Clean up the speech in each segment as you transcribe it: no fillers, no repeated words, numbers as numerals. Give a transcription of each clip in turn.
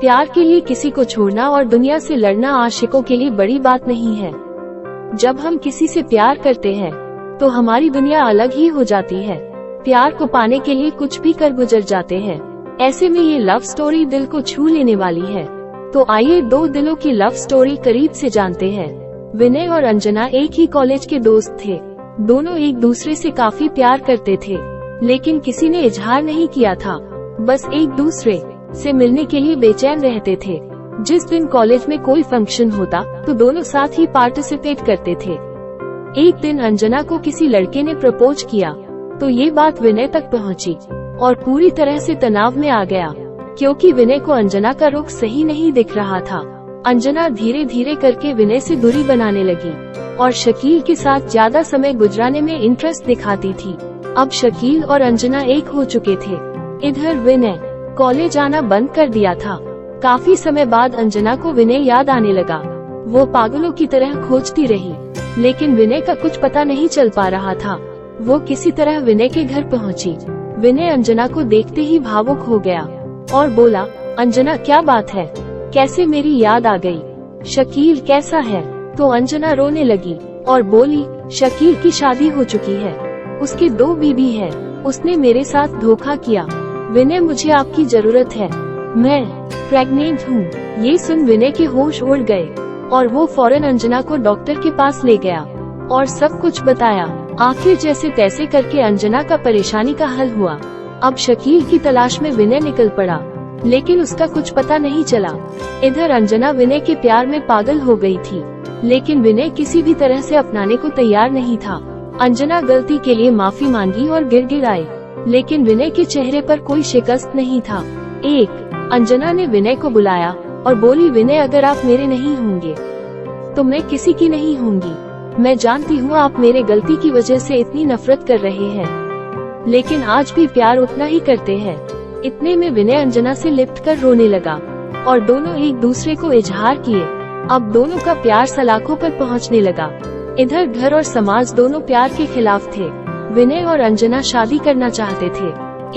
प्यार के लिए किसी को छोड़ना और दुनिया से लड़ना आशिकों के लिए बड़ी बात नहीं है। जब हम किसी से प्यार करते हैं तो हमारी दुनिया अलग ही हो जाती है। प्यार को पाने के लिए कुछ भी कर गुजर जाते हैं। ऐसे में ये लव स्टोरी दिल को छू लेने वाली है। तो आइए दो दिलों की लव स्टोरी करीब से जानते हैं। विनय और अंजना एक ही कॉलेज के दोस्त थे। दोनों एक दूसरे से काफी प्यार करते थे, लेकिन किसी ने इजहार नहीं किया था। बस एक दूसरे से मिलने के लिए बेचैन रहते थे। जिस दिन कॉलेज में कोई फंक्शन होता तो दोनों साथ ही पार्टिसिपेट करते थे। एक दिन अंजना को किसी लड़के ने प्रपोज किया तो ये बात विनय तक पहुंची और पूरी तरह से तनाव में आ गया, क्योंकि विनय को अंजना का रुख सही नहीं दिख रहा था। अंजना धीरे धीरे करके विनय से दूरी बनाने लगी और शकील के साथ ज्यादा समय गुजराने में इंटरेस्ट दिखाती थी। अब शकील और अंजना एक हो चुके थे। इधर विनय कॉलेज आना बंद कर दिया था। काफी समय बाद अंजना को विनय याद आने लगा। वो पागलों की तरह खोजती रही, लेकिन विनय का कुछ पता नहीं चल पा रहा था। वो किसी तरह विनय के घर पहुंची। विनय अंजना को देखते ही भावुक हो गया और बोला, अंजना क्या बात है, कैसे मेरी याद आ गई? शकील कैसा है? तो अंजना रोने लगी और बोली, शकील की शादी हो चुकी है, उसके 2 बीबी है, उसने मेरे साथ धोखा किया। विनय मुझे आपकी जरूरत है, मैं प्रेग्नेंट हूँ। ये सुन विनय के होश उड़ गए और वो फौरन अंजना को डॉक्टर के पास ले गया और सब कुछ बताया। आखिर जैसे तैसे करके अंजना का परेशानी का हल हुआ। अब शकील की तलाश में विनय निकल पड़ा, लेकिन उसका कुछ पता नहीं चला। इधर अंजना विनय के प्यार में पागल हो गई थी, लेकिन विनय किसी भी तरह से अपनाने को तैयार नहीं था। अंजना गलती के लिए माफी मांगी और गिड़गिड़ाई, लेकिन विनय के चेहरे पर कोई शिकस्त नहीं था। अंजना ने विनय को बुलाया और बोली, विनय अगर आप मेरे नहीं होंगे तो मैं किसी की नहीं होंगी। मैं जानती हूँ आप मेरे गलती की वजह से इतनी नफरत कर रहे हैं, लेकिन आज भी प्यार उतना ही करते हैं। इतने में विनय अंजना से लिपट कर रोने लगा और दोनों एक दूसरे को इजहार किए। अब दोनों का प्यार सलाखों पर पहुँचने लगा। इधर घर और समाज दोनों प्यार के खिलाफ थे। विनय और अंजना शादी करना चाहते थे,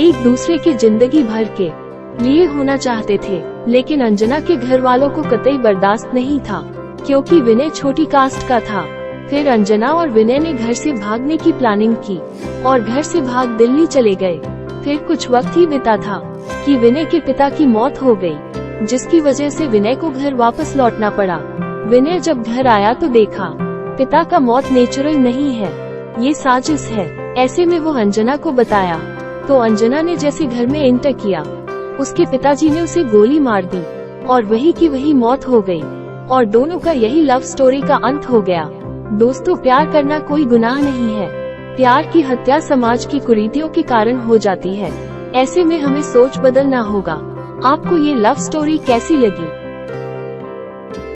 एक दूसरे के जिंदगी भर के लिए होना चाहते थे, लेकिन अंजना के घर वालों को कतई बर्दाश्त नहीं था, क्योंकि विनय छोटी कास्ट का था। फिर अंजना और विनय ने घर से भागने की प्लानिंग की और घर से भाग दिल्ली चले गए। फिर कुछ वक्त ही बीता था कि विनय के पिता की मौत हो गई, जिसकी वजह से विनय को घर वापस लौटना पड़ा। विनय जब घर आया तो देखा पिता का मौत नेचुरल नहीं है, ये साजिश है। ऐसे में वो अंजना को बताया तो अंजना ने जैसे घर में एंटर किया, उसके पिताजी ने उसे गोली मार दी और वही की वही मौत हो गई और दोनों का यही लव स्टोरी का अंत हो गया। दोस्तों, प्यार करना कोई गुनाह नहीं है। प्यार की हत्या समाज की कुरीतियों के कारण हो जाती है। ऐसे में हमें सोच बदलना होगा। आपको ये लव स्टोरी कैसी लगी?